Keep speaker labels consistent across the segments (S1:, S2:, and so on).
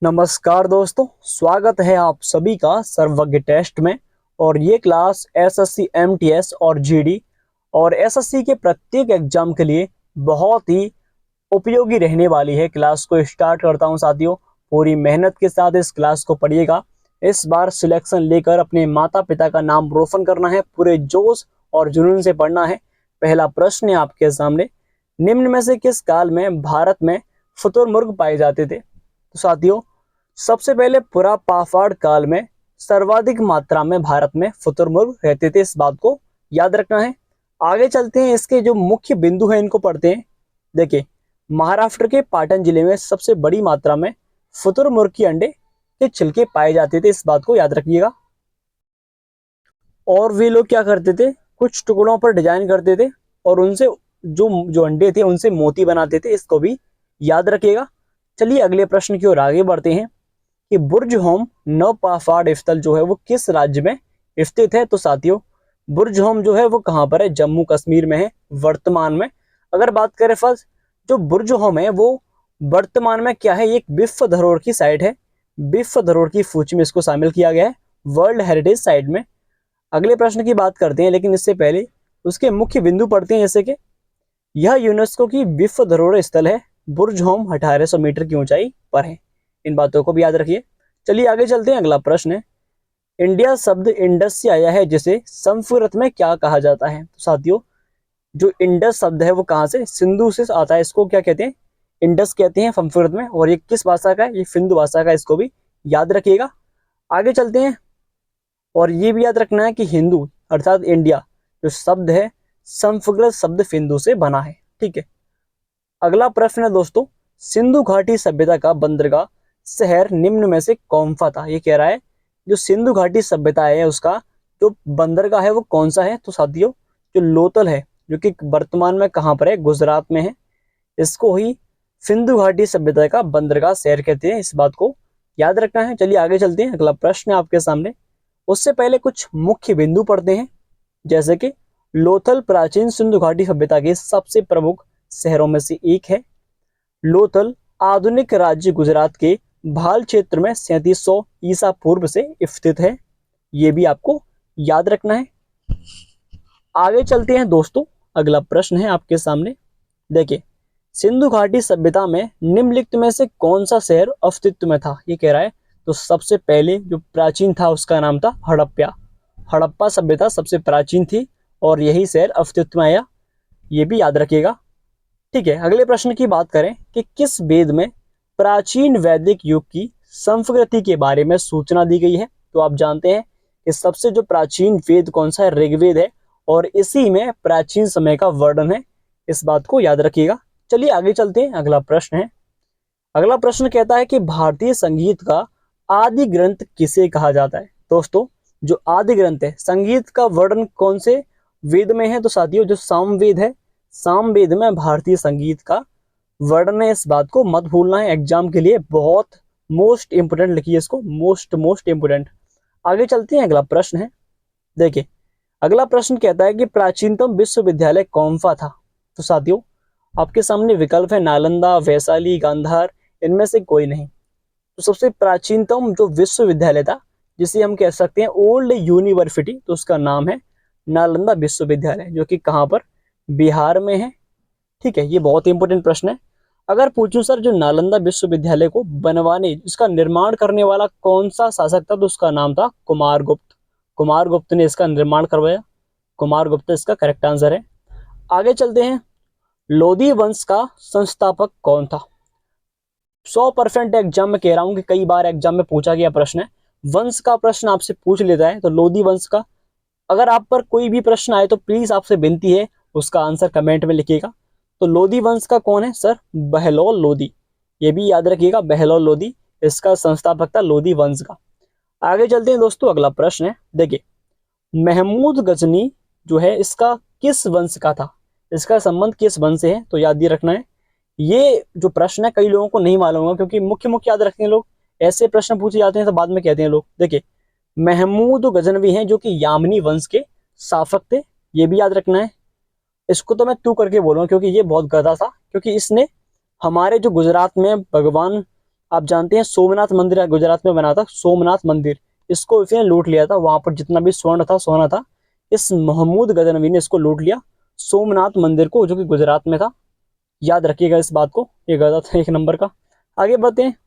S1: नमस्कार दोस्तों, स्वागत है आप सभी का सर्वज्ञ टेस्ट में। और ये क्लास एसएससी एमटीएस और जीडी और एसएससी के प्रत्येक एग्जाम के लिए बहुत ही उपयोगी रहने वाली है। क्लास को स्टार्ट करता हूं साथियों, पूरी मेहनत के साथ इस क्लास को पढ़िएगा। इस बार सिलेक्शन लेकर अपने माता पिता का नाम रोशन करना है, पूरे जोश और जुनून से पढ़ना है। पहला प्रश्न है आपके सामने, निम्न में से किस काल में भारत में शुतुरमुर्ग पाए जाते थे? तो साथियों, सबसे पहले पुरा पाषाण काल में सर्वाधिक मात्रा में भारत में शुतुरमुर्ग रहते थे, इस बात को याद रखना है। आगे चलते हैं, इसके जो मुख्य बिंदु हैं इनको पढ़ते हैं। देखिए, महाराष्ट्र के पाटन जिले में सबसे बड़ी मात्रा में शुतुरमुर्ग के अंडे के छिलके पाए जाते थे, इस बात को याद रखिएगा। और वे लोग क्या करते थे, कुछ टुकड़ों पर डिजाइन करते थे और उनसे जो जो अंडे थे उनसे मोती बनाते थे, इसको भी याद रखिएगा। चलिए अगले प्रश्न की ओर आगे बढ़ते हैं कि बुर्ज होम नवपाषाण स्थल जो है वो किस राज्य में स्थित है? तो साथियों, बुर्ज होम जो है वो कहाँ पर है? जम्मू कश्मीर में है वर्तमान में। अगर बात करें फर्स्ट, जो बुर्ज होम है वो वर्तमान में क्या है, एक विश्व धरोहर की साइट है। विश्व धरोहर की सूची में इसको शामिल किया गया है, वर्ल्ड हेरिटेज साइट में। अगले प्रश्न की बात करते हैं, लेकिन इससे पहले उसके मुख्य बिंदु पढ़ते हैं। जैसे कि यह यूनेस्को की विश्व धरोहर स्थल है, बुर्ज होम 1800 मीटर की ऊंचाई पर है। इन बातों को भी याद रखिए। चलिए आगे चलते हैं, अगला प्रश्न है, इंडिया शब्द इंडस से आया है, जिसे संस्कृत में क्या कहा जाता है? तो साथियों, जो इंडस शब्द है वो कहाँ से? सिंधु से आता है। इसको क्या कहते हैं? इंडस कहते हैं संस्कृत में। और ये किस भाषा का है? ये सिंधु भाषा का, इसको भी याद रखिएगा। आगे चलते हैं, और ये भी याद रखना है कि हिंदू अर्थात इंडिया जो शब्द है संस्कृत शब्द सिंधु से बना है। ठीक है। अगला प्रश्न है दोस्तों, सिंधु घाटी सभ्यता का बंदरगाह शहर निम्न में से कौन सा था? ये कह रहा है जो सिंधु घाटी सभ्यता है उसका जो बंदरगाह है वो कौन सा है? तो साथियों, जो लोथल है, जो कि वर्तमान में कहाँ पर है? गुजरात में है। इसको ही सिंधु घाटी सभ्यता का बंदरगाह शहर कहते हैं, इस बात को याद रखना है। चलिए आगे चलते हैं, अगला प्रश्न है आपके सामने। उससे पहले कुछ मुख्य बिंदु पढ़ते हैं। जैसे कि लोथल प्राचीन सिंधु घाटी सभ्यता के सबसे प्रमुख शहरों में से एक है। लोथल आधुनिक राज्य गुजरात के भाल क्षेत्र में 3700 ईसा पूर्व से स्थित है। ये भी आपको याद रखना है। आगे चलते हैं दोस्तों, अगला प्रश्न है आपके सामने। देखिए, सिंधु घाटी सभ्यता में निम्नलिखित में से कौन सा शहर अस्तित्व में था? ये कह रहा है तो सबसे पहले जो प्राचीन था उसका नाम था हड़प्पा। हड़प्पा सभ्यता सबसे प्राचीन थी और यही शहर अस्तित्व में आया, ये भी याद रखिएगा। ठीक है। अगले प्रश्न की बात करें कि किस वेद में प्राचीन वैदिक युग की संस्कृति के बारे में सूचना दी गई है? तो आप जानते हैं कि सबसे जो प्राचीन वेद कौन सा है? ऋग्वेद है, और इसी में प्राचीन समय का वर्णन है, इस बात को याद रखिएगा। चलिए आगे चलते हैं, अगला प्रश्न है। अगला प्रश्न कहता है कि भारतीय संगीत का आदि ग्रंथ किसे कहा जाता है? दोस्तों, जो आदि ग्रंथ है संगीत का वर्णन कौन से वेद में है? तो साथियों, जो सामवेद है, सामवेद में भारतीय संगीत का वर्णन है, इस बात को मत भूलना है। एग्जाम के लिए बहुत मोस्ट इंपोर्टेंट लिखिए इसको, मोस्ट इंपोर्टेंट। आगे चलते हैं, अगला प्रश्न है। देखिए, अगला प्रश्न कहता है कि प्राचीनतम विश्वविद्यालय कौन सा था? तो साथियों, आपके सामने विकल्प है नालंदा, वैशाली, गांधार, इनमें से कोई नहीं। तो सबसे प्राचीनतम जो विश्वविद्यालय था, जिसे हम कह सकते हैं ओल्ड यूनिवर्सिटी, तो उसका नाम है नालंदा विश्वविद्यालय, जो कि कहाँ पर? बिहार में है। ठीक है। ये बहुत इंपॉर्टेंट प्रश्न है। अगर पूछूं सर, जो नालंदा विश्वविद्यालय को बनवाने, इसका निर्माण करने वाला कौन सा शासक था? तो उसका नाम था कुमारगुप्त। कुमारगुप्त ने इसका निर्माण करवाया। कुमारगुप्त इसका करेक्ट आंसर है। आगे चलते हैं, लोधी वंश का संस्थापक कौन था? 100% एग्जाम में कह रहा हूं कि कई बार एग्जाम में पूछा गया प्रश्न है, वंश का प्रश्न आपसे पूछ लेता है, तो लोधी वंश का अगर आप पर कोई भी प्रश्न आए तो प्लीज आपसे विनती है उसका आंसर कमेंट में लिखिएगा। तो लोधी वंश का कौन है सर? बहलोल लोधी। ये भी याद रखिएगा, बहलोल लोधी इसका संस्थापक था लोधी वंश का। आगे चलते हैं दोस्तों, अगला प्रश्न है। देखिए, महमूद गजनी जो है इसका किस वंश का था? इसका संबंध किस वंश से है? तो याद ये रखना है। ये जो प्रश्न है कई लोगों को नहीं मालूम होगा, क्योंकि मुख्य मुख्य याद रखते हैं लोग, ऐसे प्रश्न पूछे जाते हैं तो बाद में कहते हैं लोग। देखिए, महमूद गजनवी हैं जो कि यामिनी वंश के शासक थे, ये भी याद रखना है। इसको तो मैं तू करके बोलूंगा क्योंकि ये बहुत गधा था, क्योंकि इसने हमारे जो गुजरात में भगवान आप जानते हैं सोमनाथ मंदिर गुजरात में बना था, सोमनाथ मंदिर, इसको इसने लूट लिया था। वहां पर जितना भी स्वर्ण था, सोना था, इस महमूद गजनवी ने इसको लूट लिया, सोमनाथ मंदिर को, जो कि गुजरात में था। याद रखिएगा इस बात को, ये गलत है 1 नंबर का। आगे बढ़ते हैं।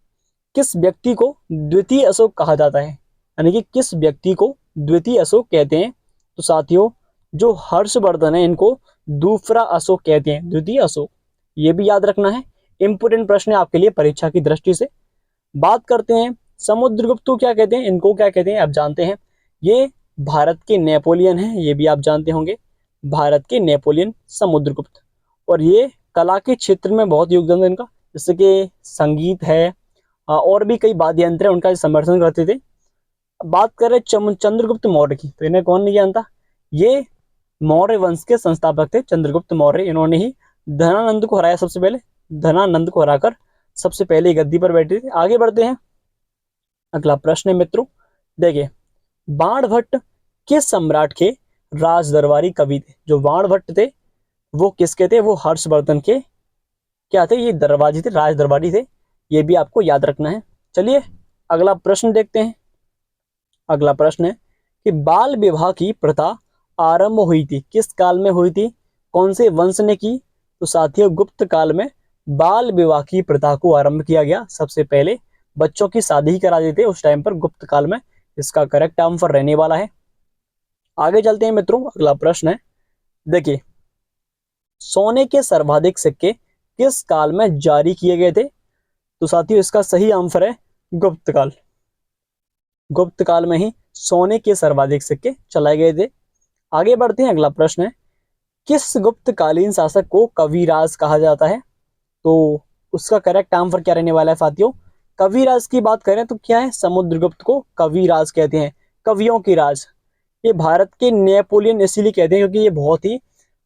S1: किस व्यक्ति को द्वितीय अशोक कहा जाता है, यानी कि किस व्यक्ति को द्वितीय अशोक कहते हैं? तो साथियों, जो हर्षवर्धन है इनको दूसरा अशोक कहते हैं, द्वितीय अशोक। ये भी याद रखना है, इंपोर्टेंट प्रश्न है आपके लिए परीक्षा की दृष्टि से। बात करते हैं समुद्रगुप्त को क्या कहते हैं, इनको क्या कहते हैं आप जानते हैं। ये भारत के नेपोलियन हैं, ये भी आप जानते होंगे, भारत के नेपोलियन समुद्रगुप्त। और ये कला के क्षेत्र में बहुत योगदान है इनका, जैसे कि संगीत है और भी कई वाद्य यंत्र है, उनका समर्थन करते थे। बात करें चंद्रगुप्त मौर्य की, तो इन्हें कौन नहीं जानता, ये मौर्य वंश के संस्थापक थे चंद्रगुप्त मौर्य। इन्होंने ही धनानंद को हराया सबसे पहले, धनानंद को हराकर सबसे पहले गद्दी पर बैठे थे। आगे बढ़ते हैं, अगला प्रश्न है मित्रों, देखिए बाणभट्ट किस सम्राट के राज दरबारी कवि थे? जो बाणभट्ट थे वो किसके थे? वो हर्षवर्धन के क्या थे? ये दरबारी थे, राज दरबारी थे। ये भी आपको याद रखना है। चलिए अगला प्रश्न देखते हैं। अगला प्रश्न है कि बाल विवाह की प्रथा आरंभ हुई थी, किस काल में हुई थी, कौन से वंश ने की? तो साथियों, गुप्त काल में बाल विवाह की प्रथा को आरंभ किया गया। सबसे पहले बच्चों की शादी ही करा देते उस टाइम पर, गुप्त काल में। इसका करेक्ट आंसर रहने वाला है। आगे चलते हैं मित्रों, अगला प्रश्न है, देखिए सोने के सर्वाधिक सिक्के किस काल में जारी किए गए थे? तो साथियों, इसका सही आंसर है गुप्त काल। गुप्त काल में ही सोने के सर्वाधिक सिक्के चलाए गए थे। आगे बढ़ते हैं, अगला प्रश्न है, किस गुप्तकालीन शासक को कविराज कहा जाता है? तो उसका करेक्ट आंसर क्या रहने वाला है साथियों? कविराज की बात करें तो क्या है, समुद्रगुप्त को कविराज कहते हैं, कवियों की राज। ये भारत के नेपोलियन इसीलिए कहते हैं क्योंकि ये बहुत ही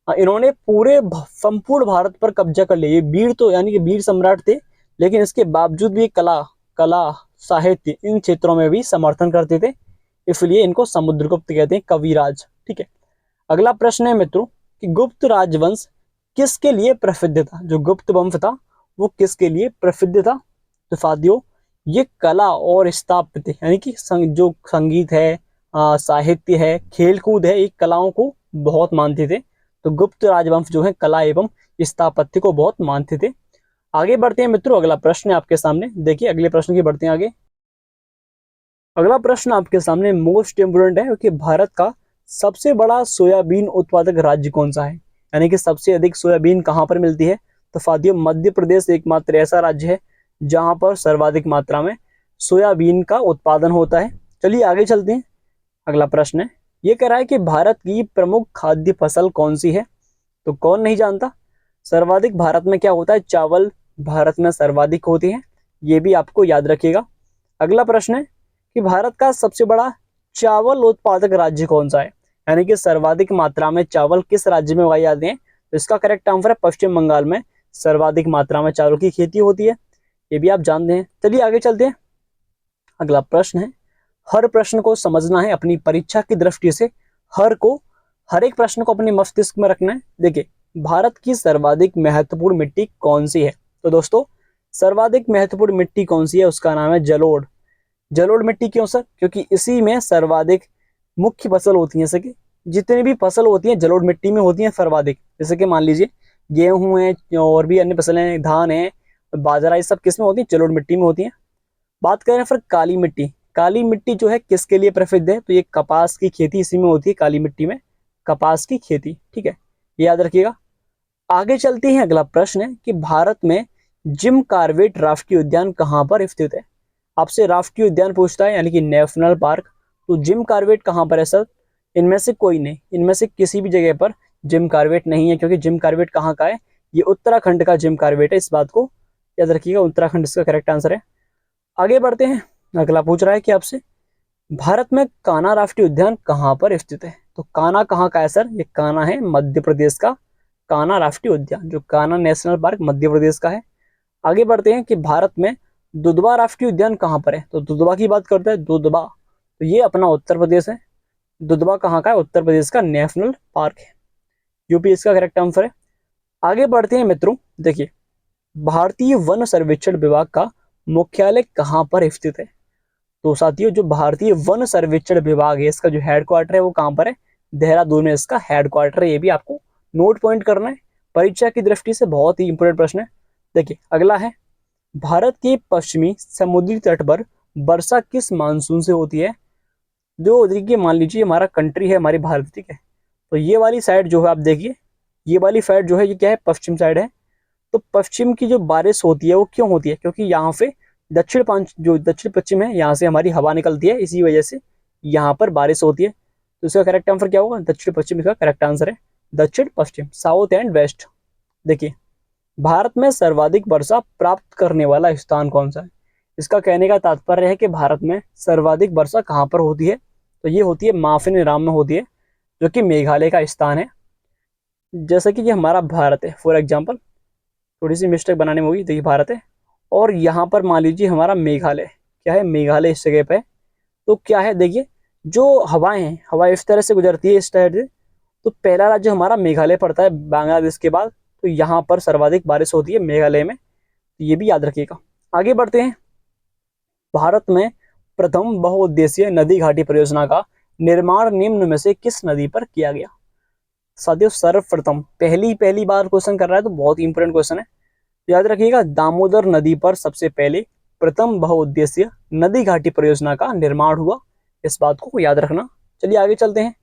S1: इन्होंने पूरे संपूर्ण भारत पर कब्जा कर लिया। ये वीर तो यानी कि वीर सम्राट थे, लेकिन इसके बावजूद भी कला कला साहित्य इन क्षेत्रों में भी समर्थन करते थे, इसलिए इनको समुद्रगुप्त कहते हैं, कविराज। ठीक है। अगला प्रश्न है मित्रों कि गुप्त राजवंश किसके लिए प्रसिद्ध था? जो गुप्त वंश था वो किसके लिए प्रसिद्ध था? तो साथियों, ये कला और स्थापत्य यानी कि जो संगीत है, साहित्य है, खेलकूद है, ये कलाओं को बहुत मानते थे। तो गुप्त राजवंश जो है कला एवं स्थापत्य को बहुत मानते थे। आगे बढ़ते हैं मित्रों, अगला प्रश्न है आपके सामने। देखिए अगले प्रश्न की बढ़ते हैं आगे। अगला प्रश्न आपके सामने मोस्ट इंपोर्टेंट है कि भारत का सबसे बड़ा सोयाबीन उत्पादक राज्य कौन सा है, यानी कि सबसे अधिक सोयाबीन कहां पर मिलती है? तो साथियों, मध्य प्रदेश एकमात्र ऐसा राज्य है जहां पर सर्वाधिक मात्रा में सोयाबीन का उत्पादन होता है। चलिए आगे चलते हैं। अगला प्रश्न है, ये कह रहा है कि भारत की प्रमुख खाद्य फसल कौन सी है? तो कौन नहीं जानता, सर्वाधिक भारत में क्या होता है, चावल भारत में सर्वाधिक होती है, ये भी आपको याद रखिएगा। अगला प्रश्न है कि भारत का सबसे बड़ा चावल उत्पादक राज्य कौन सा है, यानी कि सर्वाधिक मात्रा में चावल किस राज्य में उगाए जाते हैं? तो इसका करेक्ट आंसर है पश्चिम बंगाल में सर्वाधिक मात्रा में चावल की खेती होती है, ये भी आप जानते हैं। चलिए आगे चलते हैं। अगला प्रश्न है, हर प्रश्न को समझना है अपनी परीक्षा की दृष्टि से, हर एक प्रश्न को अपने मस्तिष्क में रखना है। देखिए भारत की सर्वाधिक महत्वपूर्ण मिट्टी कौन सी है? तो दोस्तों, सर्वाधिक महत्वपूर्ण मिट्टी कौन सी है, उसका नाम है जलोढ़। जलोढ़ मिट्टी क्यों सर? क्योंकि इसी में सर्वाधिक मुख्य फसल होती है, जैसे कि जितनी भी फसल होती है जलोढ़ मिट्टी में होती है सर्वाधिक। जैसे कि मान लीजिए गेहूं है और भी अन्य फसलें, धान है, बाजरा, ये सब किस में होती है? जलोढ़ मिट्टी में होती है। बात करें फिर काली मिट्टी, काली मिट्टी जो है किसके लिए प्रसिद्ध है? तो ये कपास की खेती इसी में होती है, काली मिट्टी में कपास की खेती। ठीक है, ये याद रखिएगा। आगे चलते हैं, अगला प्रश्न है कि भारत में जिम कॉर्बेट राष्ट्रीय उद्यान कहाँ पर स्थित है? आपसे राष्ट्रीय उद्यान पूछता है, यानी कि नेशनल पार्क। तो जिम कॉर्बेट कहाँ पर है सर? इनमें से कोई नहीं, इनमें से किसी भी जगह पर जिम कॉर्बेट नहीं है, क्योंकि जिम कॉर्बेट कहाँ का है? ये उत्तराखंड का जिम कॉर्बेट है, इस बात को याद रखिएगा, उत्तराखंड इसका करेक्ट आंसर है। आगे बढ़ते हैं, अगला पूछ रहा है कि आपसे भारत में कान्हा राष्ट्रीय उद्यान कहाँ पर स्थित है? तो कान्हा कहाँ का है सर? ये कान्हा है मध्य प्रदेश का, कान्हा राष्ट्रीय उद्यान, जो कान्हा नेशनल पार्क मध्य प्रदेश का है। आगे बढ़ते हैं कि भारत में दुधवा राष्ट्रीय उद्यान कहाँ पर है? तो दुधवा की बात करते हैं, दुधवा, तो ये अपना उत्तर प्रदेश है। दुधवा कहाँ का है? उत्तर प्रदेश का नेशनल पार्क है, यूपी इसका करेक्ट आंसर है। आगे बढ़ते हैं मित्रों, देखिए भारतीय वन सर्वेक्षण विभाग का मुख्यालय कहाँ पर स्थित है? तो साथियों, जो भारतीय वन सर्वेक्षण विभाग है इसका जो हेडक्वार्टर है वो कहाँ पर है? देहरादून में इसका हेडक्वार्टर है। ये भी आपको नोट पॉइंट करना है, परीक्षा की दृष्टि से बहुत ही इंपोर्टेंट प्रश्न है। देखिए अगला है, भारत के पश्चिमी समुद्री तट पर वर्षा किस मानसून से होती है? जो देखिए मान लीजिए हमारा कंट्री है, हमारी भारत, ठीक है, तो ये वाली साइड जो है आप देखिए, ये वाली साइड जो है ये क्या है? पश्चिम साइड है। तो पश्चिम की जो बारिश होती है वो क्यों होती है? क्योंकि यहाँ पे जो दक्षिण पश्चिम है यहाँ से हमारी हवा निकलती है, इसी वजह से यहाँ पर बारिश होती है। तो इसका करेक्ट आंसर क्या होगा? दक्षिण पश्चिम इसका करेक्ट आंसर है, दक्षिण पश्चिम, साउथ एंड वेस्ट। देखिए, भारत में सर्वाधिक वर्षा प्राप्त करने वाला स्थान कौन सा है? इसका कहने का तात्पर्य है कि भारत में सर्वाधिक वर्षा कहाँ पर होती है? तो ये होती है माउफिनराम में होती है, जो कि मेघालय का स्थान है। जैसा कि ये हमारा भारत है, फॉर एग्जाम्पल, थोड़ी सी मिस्टेक बनाने में होगी, तो ये भारत है और यहाँ पर मान लीजिए हमारा मेघालय, क्या है? मेघालय इस जगह पे है। तो क्या है, देखिए जो हवाएं हैं, हवा इस तरह से गुजरती है इस साइड से, तो पहला राज्य हमारा मेघालय पड़ता है बांग्लादेश के बाद। तो यहाँ पर सर्वाधिक बारिश होती है मेघालय में, तो ये भी याद रखिएगा। आगे बढ़ते हैं, भारत में प्रथम बहुउद्देशीय नदी घाटी परियोजना का निर्माण निम्न में से किस नदी पर किया गया? साथियों, सर्वप्रथम पहली पहली बार क्वेश्चन कर रहा है तो बहुत इंपोर्टेंट क्वेश्चन है, याद रखिएगा। दामोदर नदी पर सबसे पहले प्रथम बहुउद्देशीय नदी घाटी परियोजना का निर्माण हुआ, इस बात को याद रखना। चलिए आगे चलते हैं,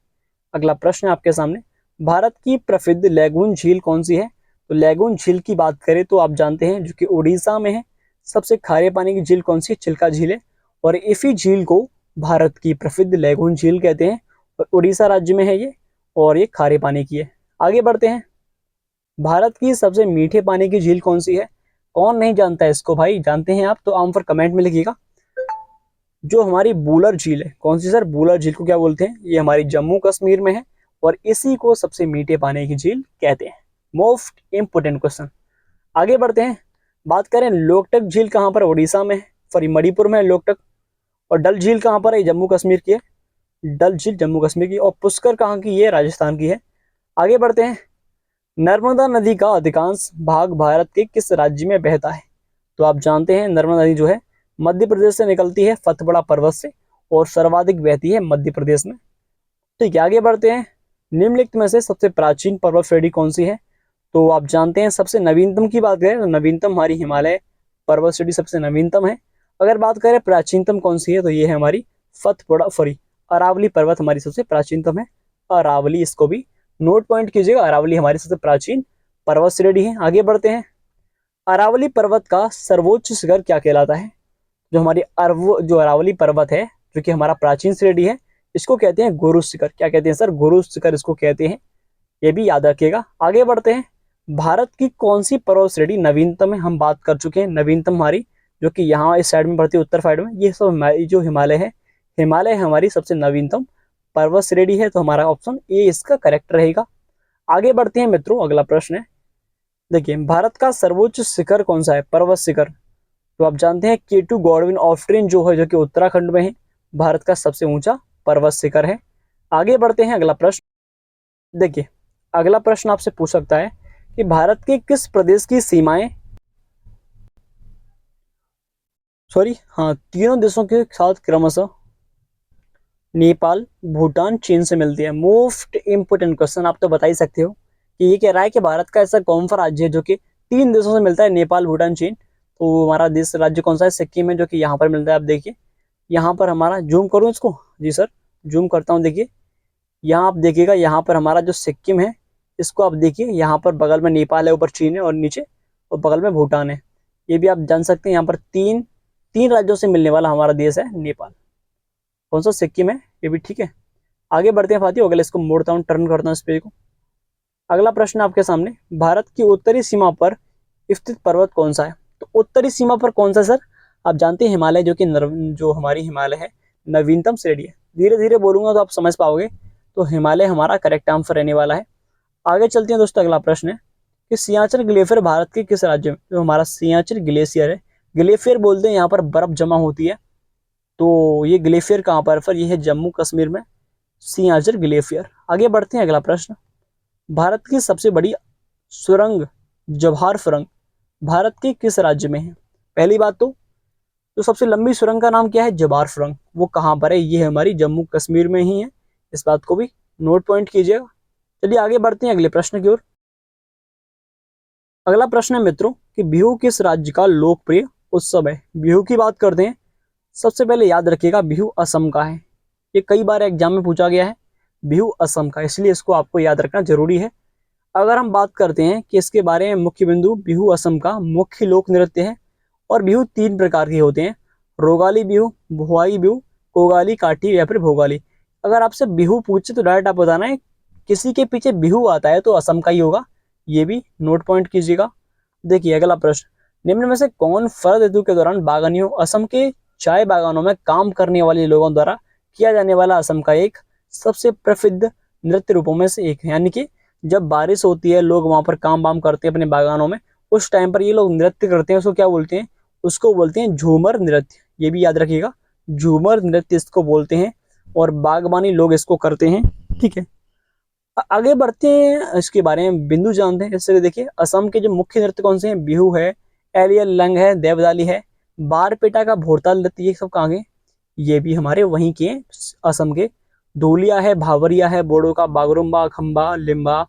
S1: अगला प्रश्न है आपके सामने, भारत की प्रसिद्ध लैगून झील कौन सी है? तो लैगून झील की बात करें तो आप जानते हैं जो कि उड़ीसा में है। सबसे खारे पानी की झील कौन सी? चिल्का झील है, और इसी झील को भारत की प्रसिद्ध लैगून झील कहते हैं, और उड़ीसा राज्य में है ये, और ये खारे पानी की है। आगे बढ़ते हैं, भारत की सबसे मीठे पानी की झील कौन सी है? कौन नहीं जानता है इसको भाई? जानते हैं आप तो आम पर कमेंट में लिखिएगा। जो हमारी बूलर झील है, कौन सी सर? बूलर झील को क्या बोलते हैं? ये हमारी जम्मू कश्मीर में है, और इसी को सबसे मीठे पानी की झील कहते हैं। Most important question. आगे बढ़ते हैं, बात करें लोकटक झील कहाँ पर? उड़ीसा में है, सॉरी मणिपुर में है लोकटक। और डल झील कहाँ पर है? जम्मू कश्मीर की है, डल झील जम्मू कश्मीर की। और पुष्कर कहाँ की? ये राजस्थान की है। आगे बढ़ते हैं, नर्मदा नदी का अधिकांश भाग भारत के किस राज्य में बहता है? तो आप जानते हैं नर्मदा नदी जो है मध्य प्रदेश से निकलती है, फतबड़ा पर्वत से, और सर्वाधिक बहती है मध्य प्रदेश में। ठीक है, आगे बढ़ते हैं, निम्नलिखित में से सबसे प्राचीन पर्वत श्रेणी कौन सी है? तो आप जानते हैं सबसे नवीनतम की बात करें तो नवीनतम हमारी हिमालय पर्वत श्रेणी सबसे नवीनतम है। अगर बात करें प्राचीनतम कौन सी है तो ये है हमारी अरावली पर्वत हमारी सबसे प्राचीनतम है, अरावली, इसको भी नोट पॉइंट कीजिएगा, अरावली हमारी सबसे प्राचीन पर्वत श्रेणी है। आगे बढ़ते हैं, अरावली पर्वत का सर्वोच्च शिखर क्या कहलाता है? जो अरावली पर्वत है जो कि हमारा प्राचीन श्रेणी है, इसको कहते हैं गुरु शिखर। क्या कहते हैं सर? गुरु शिखर इसको कहते हैं, ये भी याद रखिएगा। आगे बढ़ते हैं, भारत की कौन सी पर्वत श्रेणी नवीनतम है? हम बात कर चुके हैं नवीनतम हमारी जो कि यहाँ इस साइड में पड़ती है, उत्तर साइड में, ये सब जो हिमालय है, हिमालय हमारी सबसे नवीनतम पर्वत श्रेणी है, तो हमारा ऑप्शन ए इसका करेक्ट रहेगा। आगे बढ़ते हैं मित्रों, अगला प्रश्न है, देखिए भारत का सर्वोच्च शिखर कौन सा है? पर्वत शिखर, तो आप जानते हैं केटू गॉडविन ऑस्ट्रेन जो है, जो कि उत्तराखंड में है, भारत का सबसे ऊंचा पर्वत शिखर है। आगे बढ़ते हैं, अगला प्रश्न देखिए, अगला प्रश्न आपसे पूछ सकता है कि भारत के किस प्रदेश की सीमाएं, हाँ, तीनों देशों के साथ क्रमशः नेपाल, भूटान, चीन से मिलती है? मोस्ट इंपोर्टेंट क्वेश्चन, आप तो बता ही सकते हो कि ये कह रहा है कि भारत का ऐसा कौन सा राज्य है जो कि तीन देशों से मिलता है, नेपाल, भूटान, चीन। तो हमारा देश राज्य कौन सा है? सिक्किम है, जो कि यहाँ पर मिलता है। आप देखिए यहाँ पर हमारा, जूम करूँ इसको? जी सर, जूम करता हूँ। देखिए यहाँ आप देखिएगा, यहाँ पर हमारा जो सिक्किम है, इसको आप देखिए, यहाँ पर बगल में नेपाल है, ऊपर चीन है, और नीचे और बगल में भूटान है। ये भी आप जान सकते हैं, यहाँ पर तीन तीन राज्यों से मिलने वाला हमारा देश है नेपाल। कौन सा? सिक्किम है, ये भी ठीक है। आगे बढ़ते हैं फातियो, अगले इसको मोड़ता हूँ, टर्न करता हूँ इस पेज को। अगला प्रश्न आपके सामने, भारत की उत्तरी सीमा पर स्थित पर्वत कौन सा है? तो उत्तरी सीमा पर कौन सा सर? आप जानते हैं हिमालय, जो कि जो हमारी हिमालय है नवीनतम श्रेणी है। धीरे धीरे बोलूंगा तो आप समझ पाओगे, तो हिमालय हमारा करेक्ट आंसर रहने वाला है। आगे चलते हैं दोस्तों, अगला प्रश्न है कि सियाचिन ग्लेशियर भारत के किस राज्य में? जो हमारा सियाचिन ग्लेशियर है, ग्लेशियर बोलते हैं, यहाँ पर बर्फ जमा होती है, तो ये ग्लेशियर कहाँ पर? फिर ये है जम्मू कश्मीर में, सियाचिन ग्लेशियर। आगे बढ़ते हैं, अगला प्रश्न, भारत की सबसे बड़ी सुरंग, जवाहर सुरंग, भारत के किस राज्य में है? पहली बात तो तो सबसे लंबी सुरंग का नाम क्या है? जबार सुरंग। वो कहाँ पर है? ये है हमारी जम्मू कश्मीर में ही है। इस बात को भी नोट पॉइंट कीजिएगा। चलिए आगे बढ़ते हैं अगले प्रश्न की ओर। अगला प्रश्न है मित्रों कि बिहू किस राज्य का लोकप्रिय उत्सव है? बिहू की बात करते हैं। सबसे पहले याद रखिएगा बिहू असम का है। ये कई बार एग्जाम में पूछा गया है, बिहू असम का, इसलिए इसको आपको याद रखना जरूरी है। अगर हम बात करते हैं कि इसके बारे में मुख्य बिंदु, बिहू असम का मुख्य लोक नृत्य है। और बिहू 3 प्रकार के होते हैं, रोगाली बिहू, भुआई बिहू, कोगाली, काठी या फिर भोगाली। अगर आपसे बिहू पूछे तो डायरेक्ट आप बताना है किसी के पीछे बिहू आता है तो असम का ही होगा। ये भी नोट पॉइंट कीजिएगा। देखिए अगला प्रश्न, निम्न में से कौन शरद ऋतु के दौरान बागानियों, असम के चाय बागानों में काम करने वाले लोगों द्वारा किया जाने वाला असम का एक सबसे प्रसिद्ध नृत्य रूपों में से एक है। यानी कि जब बारिश होती है, लोग वहां पर काम वाम करते हैं अपने बागानों में, उस टाइम पर ये लोग नृत्य करते हैं। उसको क्या बोलते हैं? उसको बोलते हैं झूमर नृत्य। ये भी याद रखिएगा, झूमर नृत्य इसको बोलते हैं और बागबानी लोग इसको करते हैं। ठीक है, आगे बढ़ते हैं, इसके बारे में बिंदु जानते हैं। जैसे देखिए असम के जो मुख्य नृत्य कौन से हैं? बिहू है, एलियल लंग है, देवदाली है, बारपेटा का भोरताल नृत्य, ये सब कहाँ के? ये भी हमारे वहीं के हैं, असम के। ढोलिया है, भावरिया है, बोडो का बागरुम्बा, खम्बा, लिम्बा,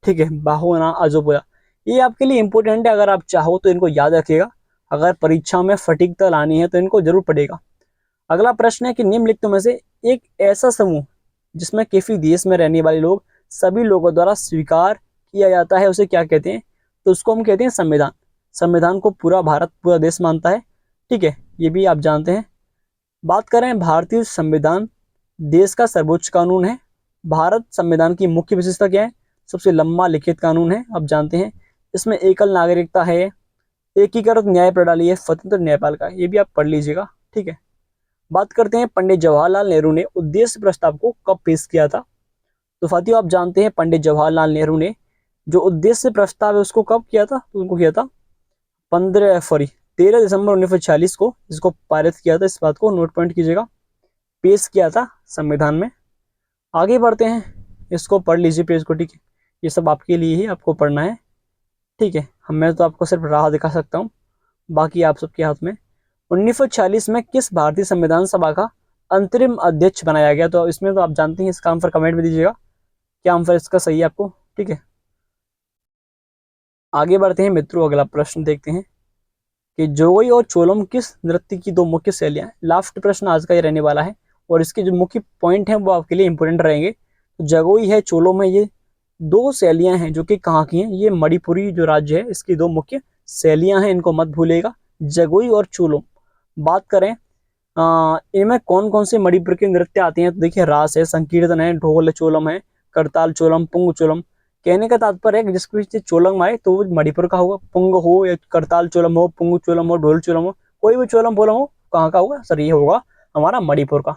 S1: ठीक है, बाहोना, अजोपुरा। ये आपके लिए इंपॉर्टेंट है, अगर आप चाहो तो इनको याद रखिएगा। अगर परीक्षा में सटीकता लानी है तो इनको जरूर पढ़ेगा। अगला प्रश्न है कि निम्नलिखित में से एक ऐसा समूह जिसमें किसी देश में रहने वाले लोग सभी लोगों द्वारा स्वीकार किया जाता है, उसे क्या कहते हैं? तो उसको हम कहते हैं संविधान। संविधान को पूरा भारत, पूरा देश मानता है। ठीक है, ये भी आप जानते हैं। बात करें भारतीय संविधान देश का सर्वोच्च कानून है। भारत संविधान की मुख्य विशेषता क्या है? सबसे लंबा लिखित कानून है, आप जानते हैं। इसमें एकल नागरिकता है, एकीकृत न्याय प्रणाली है, स्वतंत्र न्यायपालिका, ये भी आप पढ़ लीजिएगा। ठीक है, बात करते हैं पंडित जवाहरलाल नेहरू ने उद्देश्य प्रस्ताव को कब पेश किया था? तो साथियों आप जानते हैं पंडित जवाहरलाल नेहरू ने जो उद्देश्य प्रस्ताव है उसको कब किया था? तो उनको किया था 13 दिसंबर 1946 को, इसको पारित किया था। इस बात को नोट पॉइंट कीजिएगा, पेश किया था संविधान में। आगे बढ़ते हैं, इसको पढ़ लीजिए पेज को। ठीक है, ये सब आपके लिए ही आपको पढ़ना है। ठीक है, मैं तो आपको सिर्फ राह दिखा सकता हूँ, बाकी आप सबके हाथ में। 1946 में किस भारतीय संविधान सभा का अंतरिम अध्यक्ष बनाया गया? तो इसमें तो आप जानते हैं, इसका आंसर कमेंट में दीजिएगा, क्या आंसर इसका सही है आपको। ठीक है, आगे बढ़ते हैं मित्रों, अगला प्रश्न देखते हैं कि जोगोई और चोलम किस नृत्य की 2 मुख्य शैलियां हैं? लास्ट प्रश्न आज का ये रहने वाला है और इसके जो मुख्य पॉइंट हैं वो आपके लिए इंपोर्टेंट रहेंगे। तो जगोई है, चोलम है, ये 2 शैलियां हैं जो कि कहाँ की हैं? ये मणिपुरी जो राज्य है इसकी 2 मुख्य शैलियां हैं, इनको मत भूलेगा, जगोई और चोलम। बात करें इनमें कौन कौन से मणिपुर के नृत्य आते हैं? तो देखिए रास है, संकीर्तन है, ढोल चोलम है, करताल चोलम, पुंग चोलम। कहने का तात्पर्य है कि जिसके पीछे चोलम आए तो वो मणिपुर का होगा। पुंग हो या करताल चोलम हो, पुंग चोलम हो, ढोल चोलम हो, कोई भी चोलम बोलम हो, कहाँ का होगा सर? ये होगा हमारा मणिपुर का।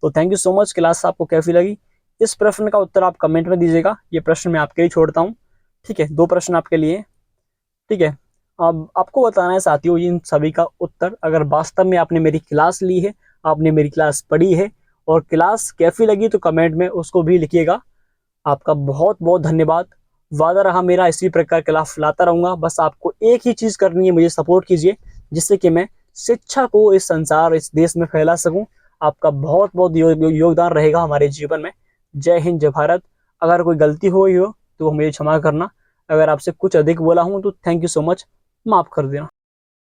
S1: तो thank you so much. Class आपको कैसी लगी? इस प्रश्न का उत्तर आप कमेंट में दीजिएगा। ये प्रश्न मैं आपके लिए छोड़ता हूँ। ठीक है, 2 प्रश्न आपके लिए। ठीक है, अब आपको बताना है साथियों इन सभी का उत्तर। अगर वास्तव में आपने मेरी क्लास ली है, आपने मेरी क्लास पढ़ी है और क्लास कैसी लगी तो कमेंट में उसको भी लिखिएगा। आपका बहुत बहुत धन्यवाद। वादा रहा मेरा इसी प्रकार क्लास लाता रहूंगा। बस आपको एक ही चीज करनी है, मुझे सपोर्ट कीजिए जिससे कि मैं शिक्षा को इस संसार, इस देश में फैला सकूं। आपका बहुत बहुत योगदान रहेगा हमारे जीवन में। जय हिंद, जय भारत। अगर कोई गलती हुई हो तो मुझे क्षमा करना। अगर आपसे कुछ अधिक बोला हूं तो थैंक यू सो मच, माफ कर देना।